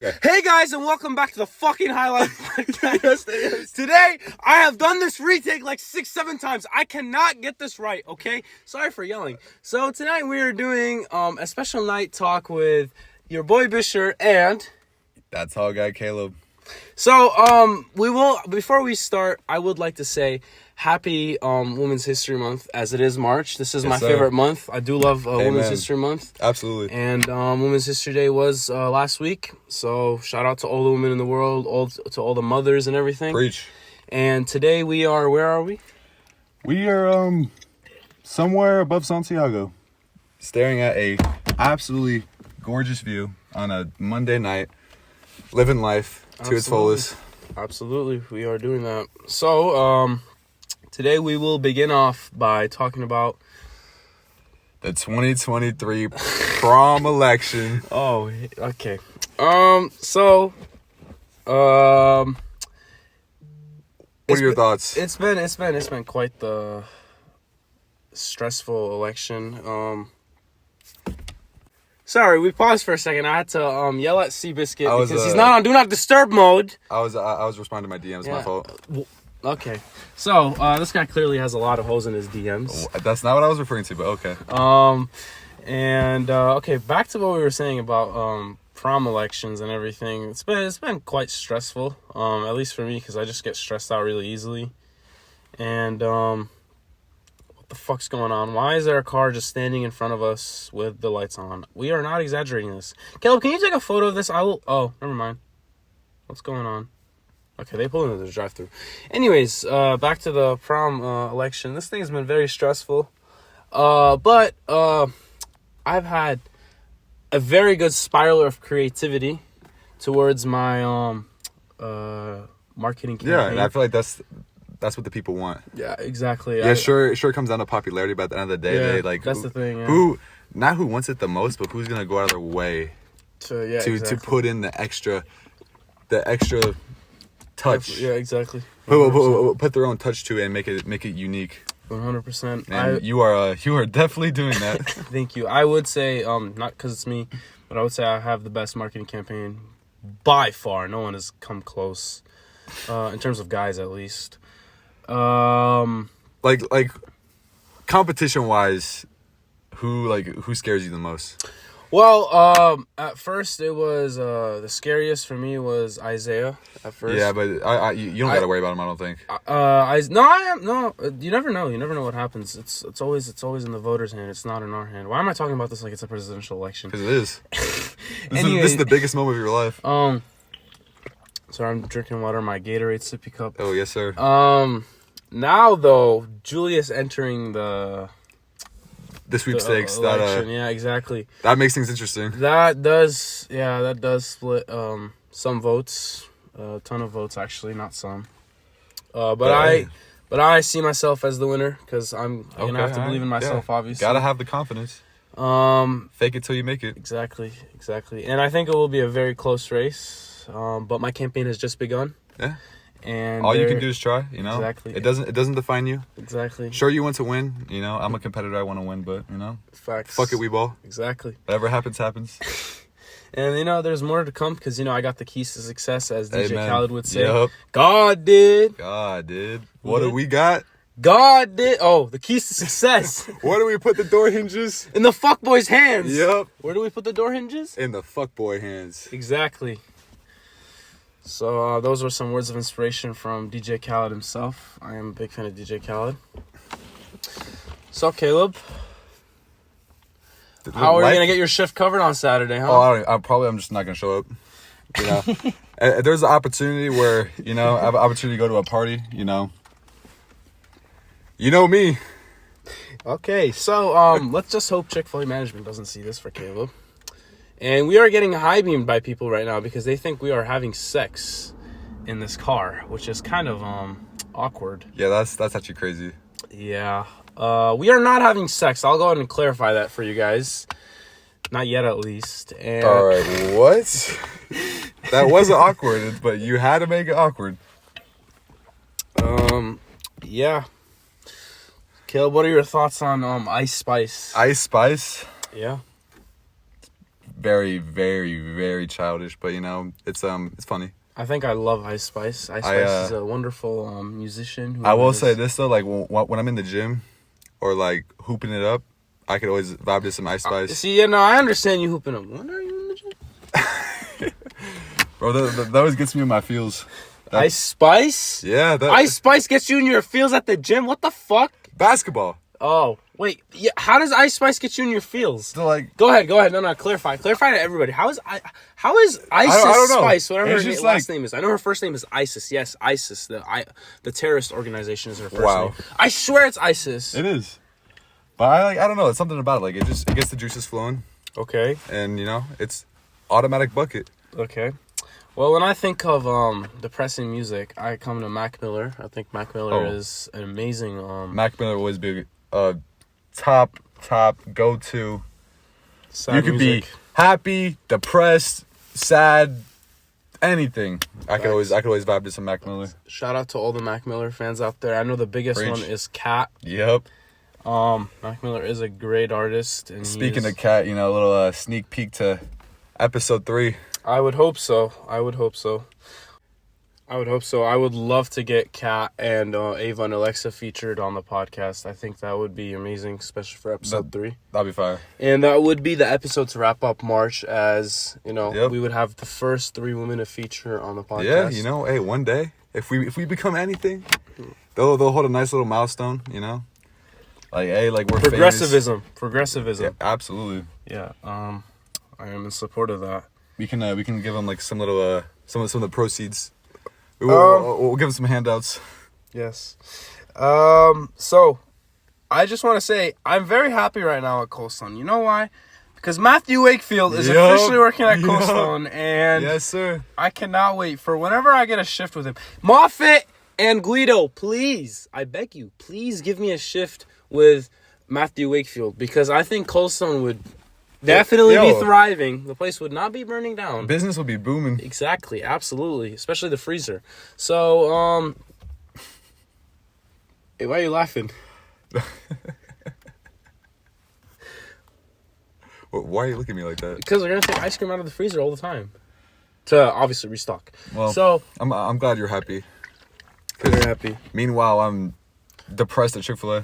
Okay. Hey guys, and welcome back to the fucking highlight podcast. Today, I have done this retake like 6-7 times. I cannot get this right, okay? Sorry for yelling. So tonight we are doing a special night talk with your boy BESHR and... That's all guy Caleb. So, before we start, I would like to say happy Women's History Month, as it is March. This is my favorite month. I do love Women's History Month. Absolutely. And Women's History Day was last week. So, shout out to all the women in the world, to all the mothers and everything. Preach. And today we are, where are we? We are somewhere above Santiago, staring at a absolutely gorgeous view on a Monday night, living life to its fullest. Absolutely, we are doing that. So, today we will begin off by talking about the 2023 prom election. Oh, okay. What are your thoughts? It's been quite the stressful election. Sorry, we paused for a second. I had to yell at Seabiscuit because he's not on Do Not Disturb mode. I was responding to my DMs. Yeah. My fault. Okay, so this guy clearly has a lot of hoes in his DMs. That's not what I was referring to, but okay. Okay, back to what we were saying about prom elections and everything. It's been quite stressful. At least for me, because I just get stressed out really easily. And what the fuck's going on? Why is there a car just standing in front of us with the lights on? We are not exaggerating this. Caleb, can you take a photo of this? I will. Oh, never mind. What's going on? Okay, they pulled into the drive-thru. Anyways, back to the prom election. This thing has been very stressful. But I've had a very good spiral of creativity towards my marketing campaign. Yeah, and I feel like that's what the people want. Yeah, exactly. Yeah, sure it comes down to popularity, but at the end of the day, that's the thing. Yeah. Who wants it the most, but who's gonna go out of their way to put in the extra touch. Yeah, exactly. Put their own touch to it and make it unique. 100%. And you are definitely doing that. Thank you. I would say not because it's me, but I would say I have the best marketing campaign by far. No one has come close in terms of guys, at least. Like competition wise, who scares you the most? Well, at first it was the scariest for me was Isaiah. At first, yeah, but you don't gotta worry about him. I don't think. You never know. You never know what happens. It's always in the voters' hand. It's not in our hand. Why am I talking about this like it's a presidential election? Because it is. This is the biggest moment of your life. So I'm drinking water in my Gatorade sippy cup. Oh yes, sir. Now though, Julius entering the sweepstakes, yeah, exactly. That makes things interesting. That does split some votes, a ton of votes actually, not some. But I see myself as the winner because I'm gonna have to believe in myself. Yeah. Obviously, gotta have the confidence. Fake it till you make it. Exactly, and I think it will be a very close race. But my campaign has just begun. Yeah. And all you can do is try, Exactly. It doesn't define you. Exactly. Sure, you want to win, I'm a competitor, I want to win, but facts. Fuck it, we ball. Exactly. Whatever happens. And there's more to come because I got the keys to success, as DJ Khaled would say. Yep. God did. What do we got? God did. Oh, the keys to success. Where do we put the door hinges? In the fuckboy's hands. Yep. Where do we put the door hinges? In the fuckboy hands. Exactly. So those were some words of inspiration from DJ Khaled himself. I am a big fan of DJ Khaled. So Caleb, how are you gonna get your shift covered on Saturday, huh? Oh, I'm just not gonna show up. There's an opportunity where I have an opportunity to go to a party. You know me. Okay, so let's just hope Chick-fil-A management doesn't see this for Caleb. And we are getting high-beamed by people right now because they think we are having sex in this car, which is kind of awkward. Yeah, that's actually crazy. Yeah. We are not having sex. I'll go ahead and clarify that for you guys. Not yet, at least. And all right, what? That wasn't awkward, but you had to make it awkward. Yeah. Caleb, what are your thoughts on Ice Spice? Ice Spice? Yeah. very, very, very childish, but you know, it's funny. I think I love Ice Spice. Ice Spice is a wonderful musician. I will say this though, like when I'm in the gym or like hooping it up, I could always vibe to some Ice Spice. See, yeah, no, I understand you hooping up. When are you in the gym? Bro, that always gets me in my feels. Ice Spice? Yeah. Ice Spice gets you in your feels at the gym? What the fuck? Basketball. Oh, wait. Yeah, how does Ice Spice get you in your feels? So like, Go ahead. No, clarify to everybody. How is Isis I don't know. Spice, whatever It's her just last name is? I know her first name is ISIS. Yes, ISIS. The terrorist organization is her first Wow. name. I swear it's ISIS. it is. But I don't know. It's something about it. Like it gets the juices flowing, Okay. and you know, it's automatic bucket. Okay. Well, when I think of depressing music, I come to Mac Miller. I think Mac Miller is an amazing Mac Miller will always be top go-to. sad You could music. be happy, depressed, sad, anything. I could always vibe to some Mac Miller. Shout out to all the Mac Miller fans out there. I know the biggest Preach. one is Cat. Yep. Mac Miller is a great artist. And Speaking of Cat, you know, a little sneak peek to episode 3. I would hope so. I would love to get Kat and Ava and Alexa featured on the podcast. I think that would be amazing, especially for episode 3. That'd be fire. And that would be the episode to wrap up March, as you know, Yep. we would have the first 3 women to feature on the podcast. Yeah, you know, hey, one day if we become anything, they'll hold a nice little milestone. You know, like hey, like we're Progressivism. Yeah, absolutely. Yeah. I am in support of that. We can give them like some little some of the proceeds. We'll give them some handouts. Yes. So, I just want to say, I'm very happy right now at Cold Stone. You know why? Because Matthew Wakefield is officially working at Cold Stone, and yes, sir. I cannot wait for whenever I get a shift with him. Moffitt and Guido, please, I beg you, please give me a shift with Matthew Wakefield, because I think Cold Stone would definitely be thriving. The place would not be burning down. Business will be booming. Exactly, absolutely, especially the freezer. So, hey, why are you laughing? Why are you looking at me like that? Because we're gonna take ice cream out of the freezer all the time to obviously restock. Well, so I'm glad you're happy. you're happy. Meanwhile, I'm depressed at Chick-fil-A.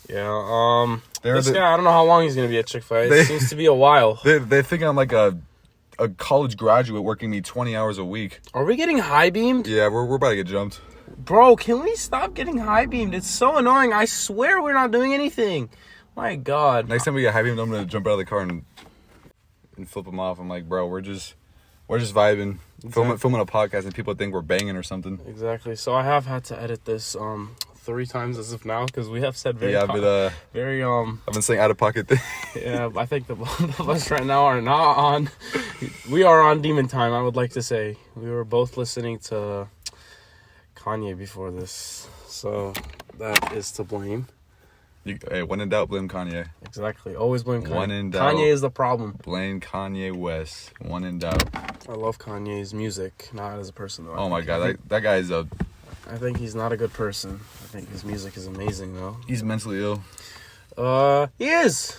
Yeah. This guy, I don't know how long he's gonna be at Chick-fil-A. It seems to be a while. They think I'm like a college graduate working me 20 hours a week. Are we getting high beamed? Yeah, we're about to get jumped. Bro, can we stop getting high beamed? It's so annoying. I swear we're not doing anything. My God. Next time we get high beamed, I'm gonna jump out of the car and flip them off. I'm like, bro, we're just vibing, filming a podcast, and people think we're banging or something. Exactly. So I have had to edit this 3 times as of now, because we have said very I've been saying out of pocket thing. Yeah, I think the both of us right now are not on. We are on demon time, I would like to say. We were both listening to Kanye before this, so that is to blame. Hey, when in doubt, blame Kanye. Exactly. Always blame Kanye. When in doubt, Kanye is the problem. Blame Kanye West. When in doubt. I love Kanye's music, not as a person though. Oh my God, that guy is a. I think he's not a good person. I think his music is amazing though. He's mentally ill. He is.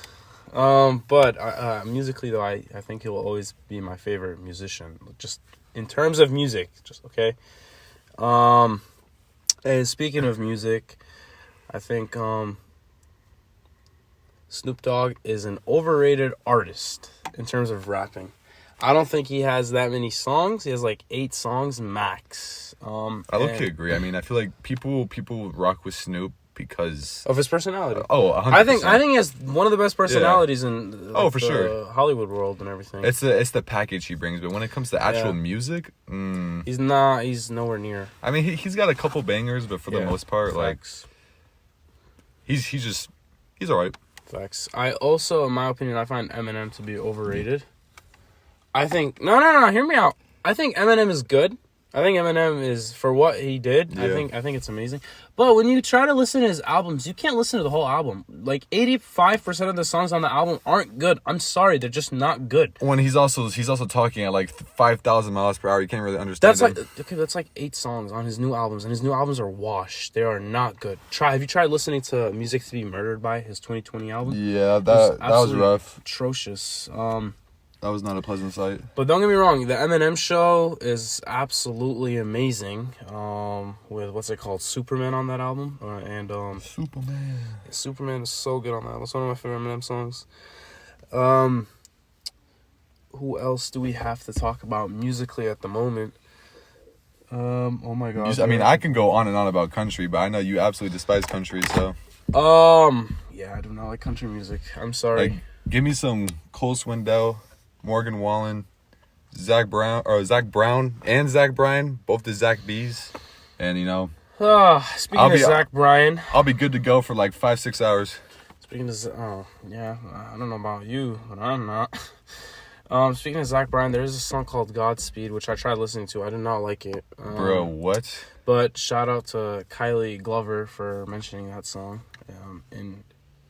But musically though, I think he will always be my favorite musician. Just in terms of music, just okay. And speaking of music, I think Snoop Dogg is an overrated artist in terms of rapping. I don't think he has that many songs. He has like 8 songs max. I low-key agree. I mean, I feel like people rock with Snoop because of his personality. 100%. I think he has one of the best personalities in for sure, Hollywood world and everything. It's the package he brings, but when it comes to actual music, he's nowhere near. I mean, he's got a couple bangers, but for the most part, Facts. like he's all right. Facts. I also, in my opinion, I find Eminem to be overrated. I think no. Hear me out. I think Eminem is good. I think Eminem is, for what he did, yeah. I think it's amazing. But when you try to listen to his albums, you can't listen to the whole album. Like 85% of the songs on the album aren't good. I'm sorry, they're just not good. When he's also talking at like 5,000 miles per hour, you can't really understand. That's like 8 songs on his new albums, and his new albums are washed. They are not good. Have you tried listening to Music to Be Murdered by, his 2020 album? Yeah, that was rough. Atrocious. That was not a pleasant sight. But don't get me wrong, the Eminem show is absolutely amazing. With what's it called, Superman on that album, Superman is so good on that. That's one of my favorite Eminem songs. Who else do we have to talk about musically at the moment? Oh my god. I mean, I can go on and on about country, but I know you absolutely despise country, so. Yeah, I do not like country music. I'm sorry. Like, give me some Cole Swindell, Morgan Wallen, Zach Brown, and Zach Bryan, both the Zach B's, and you know. Speaking of Zach Bryan, I'll be good to go for like 5-6 hours. Speaking of, I don't know about you, but I'm not. Speaking of Zach Bryan, there is a song called Godspeed, which I tried listening to. I did not like it. Bro, what? But shout out to Kylie Glover for mentioning that song in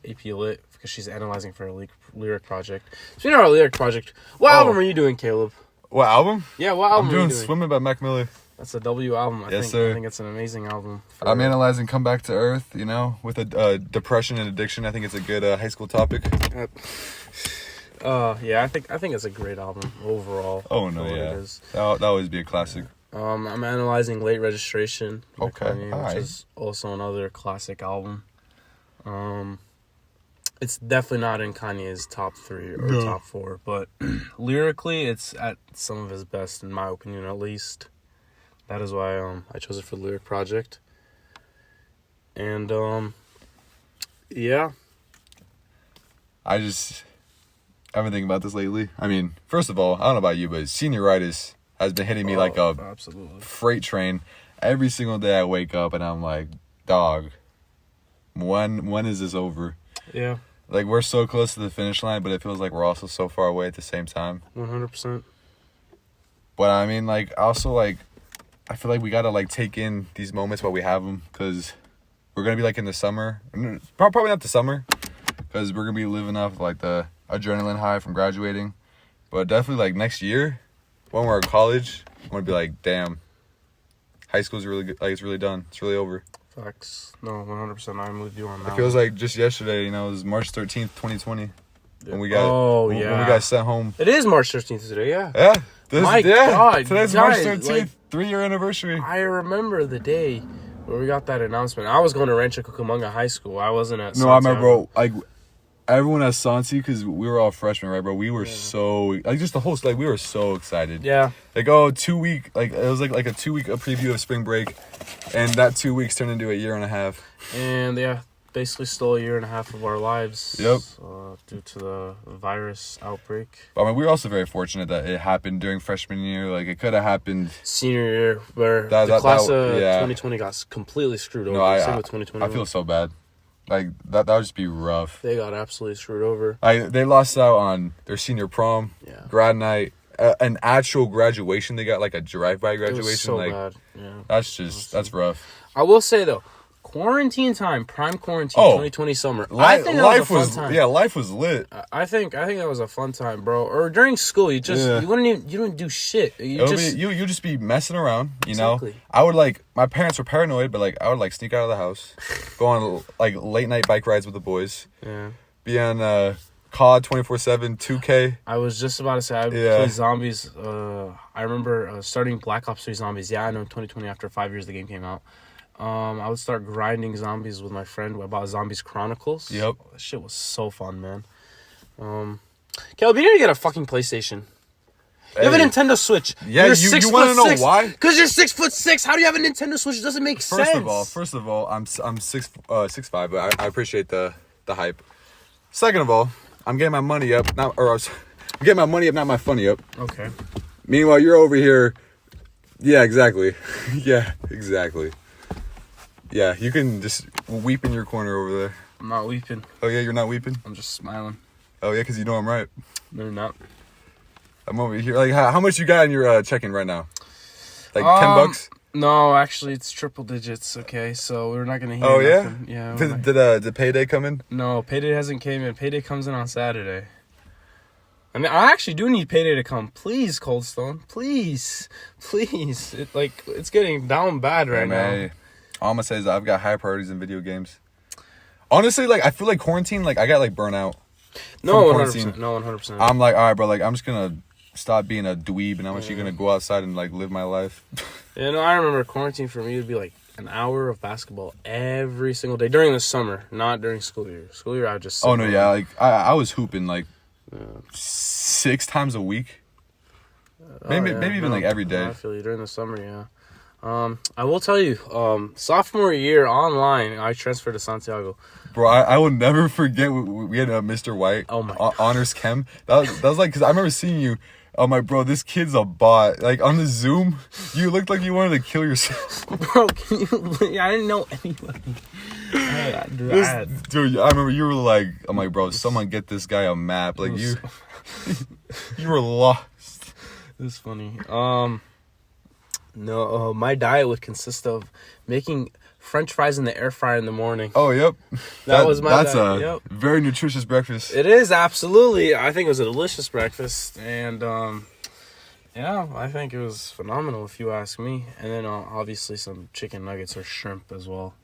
AP Lit, because she's analyzing for a lyric project. Speaking of our lyric project, what album are you doing, Caleb? What album? Yeah, what album I'm are you doing doing? Swimming by Mac Miller. That's a W album, I think. Sir. I think it's an amazing album. I'm analyzing Come Back to Earth, you know, with depression and addiction. I think it's a good high school topic. Yeah, I think it's a great album overall. Oh no, yeah, it is. That'll always be a classic. I'm analyzing Late Registration, Okay, which is also another classic album. It's definitely not in Kanye's top 3 or top 4, but lyrically, it's at some of his best, in my opinion, at least. That is why I chose it for the lyric project. And yeah, I've been thinking about this lately. I mean, first of all, I don't know about you, but senioritis has been hitting me like a freight train. Every single day I wake up and I'm like, dog, when is this over? Yeah. Like, we're so close to the finish line, but it feels like we're also so far away at the same time. 100%. But I mean, like, also, like, I feel like we gotta, like, take in these moments while we have them, because we're gonna be, like, in the summer. Probably not the summer, because we're gonna be living off, like, the adrenaline high from graduating. But definitely, like, next year, when we're at college, I'm gonna be like, damn, high school's really good. Like, it's really done. It's really over. Facts. No, 100%. I'm with you on that. It feels like just yesterday, you know, it was March 13th, 2020. Yeah. When we got when we got sent home. It is March 13th today, yeah. Yeah. God. Today's March 13th, like, 3-year anniversary. I remember the day where we got that announcement. I was going to Rancho Cucamonga High School. I wasn't at No, I remember, bro, like, everyone at Sansi, because we were all freshmen, right, bro? We were so, like, just the whole, like, we were so excited. Yeah. Like, 2 week, like, it was like a 2 week preview of spring break, and that 2 weeks turned into a year and a half. And, yeah, basically stole a year and a half of our lives. Yep. Due to the virus outbreak. But, I mean, we were also very fortunate that it happened during freshman year. Like, it could have happened senior year, where the class of 2020 got completely screwed over. No, Same with 2021. I feel so bad. Like, that would just be rough. They got absolutely screwed over. They lost out on their senior prom, grad night, an actual graduation. They got, like, a drive-by graduation. It was so like, bad. Yeah. That's rough. I will say, though, quarantine time, prime quarantine, 2020 summer. I think that was a fun time. Yeah, life was lit. I think that was a fun time, bro. Or during school, you wouldn't do shit. You just be messing around, you Exactly. know. I would, like, my parents were paranoid, but, like, I would, like, sneak out of the house, go on, like, late night bike rides with the boys. Yeah. Be on COD 24/7, 2K. I was just about to say, I play zombies. I remember starting Black Ops 3 Zombies. Yeah, I know, 2020, after 5 years the game came out. I would start grinding zombies with my friend about Zombies Chronicles. Yep. That shit was so fun, man. Caleb, you need to get a fucking PlayStation. You have a Nintendo Switch. Yeah, you want to know why? Because you're 6'6". How do you have a Nintendo Switch? It doesn't make sense. First of all, I'm 6'5", but I appreciate the hype. Second of all, I'm getting my money up, I'm getting my money up, not my funny up. Okay. Meanwhile, you're over here. Yeah, exactly. Yeah, exactly. Yeah, you can just weep in your corner over there. I'm not weeping. Oh yeah, you're not weeping? I'm just smiling. Oh yeah, because you know I'm right. No, you're not. I'm over here. Like, how much you got in your checking right now? Like $10? No, actually, it's triple digits. Okay, so we're not gonna hear. Oh yeah, nothing. Yeah. Did payday come in? No, payday hasn't came in. Payday comes in on Saturday. I mean, I actually do need payday to come. Please, Cold Stone. Please. It's getting down bad right now. All I'm gonna say is I've got high priorities in video games. Honestly, like, I feel like quarantine, like, I got, like, burnt out. No, from 100%. No, 100%. I'm like, all right, bro, like, I'm just gonna stop being a dweeb, and I'm actually gonna go outside and like live my life. You know, I remember quarantine for me would be like an hour of basketball every single day during the summer, not during school year. School year, I would just. Oh no, yeah, like I was hooping like 6 times a week. Maybe even like every day. I feel you. During the summer, yeah. I will tell you, sophomore year online, I transferred to Santiago. Bro, I will never forget we had Mr. White. Oh my honors chem. That was like, because I remember seeing you. I'm like, bro, this kid's a bot. Like on the Zoom, you looked like you wanted to kill yourself. Bro, can you? I didn't know anybody. Dude, I remember you were like, I'm like, bro, someone get this guy a map. Like you were lost. It's funny. No, my diet would consist of making French fries in the air fryer in the morning. Oh, yep. That was my That's diet. a very nutritious breakfast. It is, absolutely. I think it was a delicious breakfast. And, yeah, I think it was phenomenal if you ask me. And then, obviously, some chicken nuggets or shrimp as well.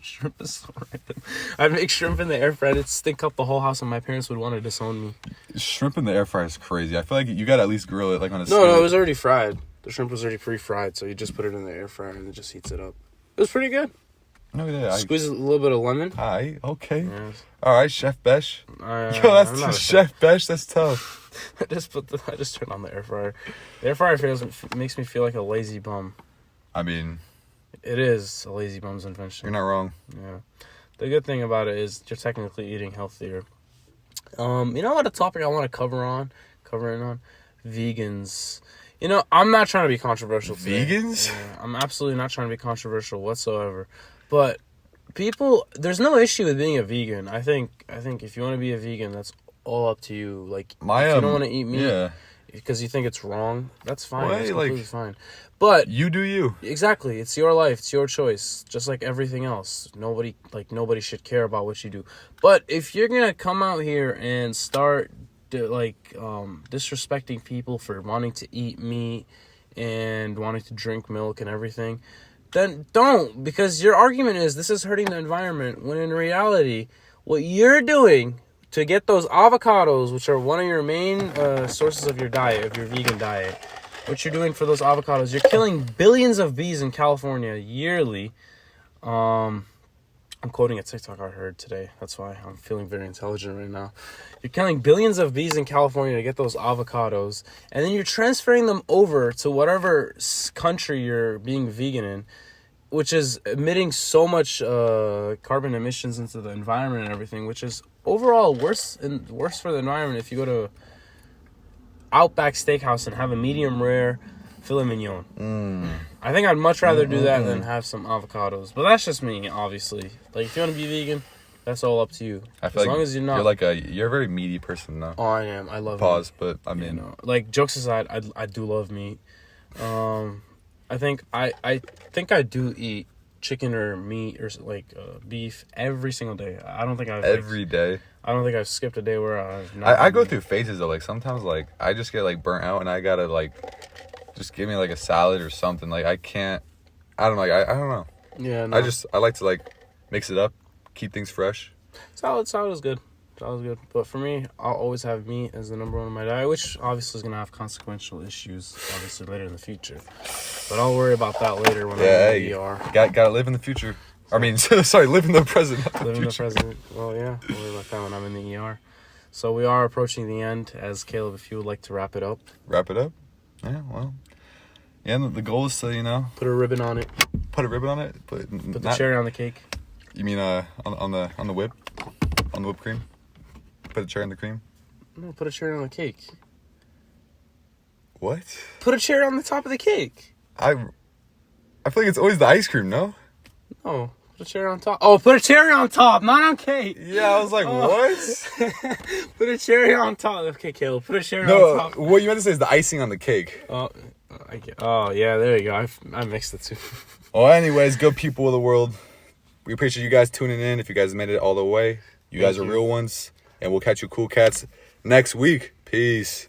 Shrimp is so random. I'd make shrimp in the air fryer. It'd stink up the whole house and my parents would want to disown me. Shrimp in the air fryer is crazy. I feel like you got to at least grill it like on a No, it was already fried. The shrimp was already pre-fried, so you just put it in the air fryer and it just heats it up. It was pretty good. No, yeah. Squeeze a little bit of lemon. Hi, okay. Yes. All right, Chef Besh. Yo, that's Chef Besh. That's tough. I just turned on the air fryer. The air fryer makes me feel like a lazy bum. I mean, it is a lazy bum's invention. You're not wrong. Yeah. The good thing about it is you're technically eating healthier. You know what? A topic I want to cover in on vegans. You know, I'm not trying to be controversial today. Vegans? Yeah, I'm absolutely not trying to be controversial whatsoever. But there's no issue with being a vegan. I think if you want to be a vegan, that's all up to you. Like, if you don't want to eat meat because you think it's wrong, that's fine. That's completely fine. But you do you. Exactly. It's your life. It's your choice. Just like everything else. Nobody should care about what you do. But if you're going to come out here and start disrespecting people for wanting to eat meat and wanting to drink milk and everything, then don't, because your argument is this is hurting the environment, when in reality what you're doing to get those avocados, which are one of your main sources of your diet, of your vegan diet, what you're doing for those avocados, you're killing billions of bees in California yearly. I'm quoting a TikTok I heard today. That's why I'm feeling very intelligent right now. You're killing billions of bees in California to get those avocados, and then you're transferring them over to whatever country you're being vegan in, which is emitting so much carbon emissions into the environment and everything, which is overall worse for the environment if you go to Outback Steakhouse and have a medium rare filet mignon. I think I'd much rather do that than have some avocados. But that's just me, obviously. Like, if you want to be vegan, that's all up to you. I feel as long as you're not. You're a very meaty person, though. Oh, I am. I love Pause, meat. but I mean, like, jokes aside, I do love meat. I think I do eat chicken or meat or beef every single day. I don't think I've every day. I don't think I've skipped a day where I've not. I go through phases though. Like sometimes, like I just get like burnt out, and I gotta just give me like a salad or something. Like I can't. I don't know. I don't know. Yeah. No. I like to mix it up, keep things fresh. Salad is good. Salad's good. But for me, I'll always have meat as the number one in my diet, which obviously is gonna have consequential issues, obviously later in the future. But I'll worry about that later when I'm in the ER. Gotta live in the future. I mean, sorry, live in the present. Live in the present. Well, yeah, I'll worry about that when I'm in the ER. So we are approaching the end. As Caleb, if you would like to wrap it up. Wrap it up? Yeah, well. Yeah, the goal is to, put a ribbon on it. Put a ribbon on it? Put the cherry on the cake. You mean on the whip? On the whipped cream? Put a cherry on the cream? No, put a cherry on the cake. What? Put a cherry on the top of the cake. I feel like it's always the ice cream, no? No. Put a cherry on top. Oh, put a cherry on top, not on cake. Yeah, I was like, what? Put a cherry on top. Okay, Caleb, put a cherry on top. No, what you meant to say is the icing on the cake. Oh, yeah, there you go. I mixed the two. Well, anyways, good people of the world. We appreciate you guys tuning in. If you guys made it all the way, you guys are real ones. And we'll catch you cool cats next week. Peace.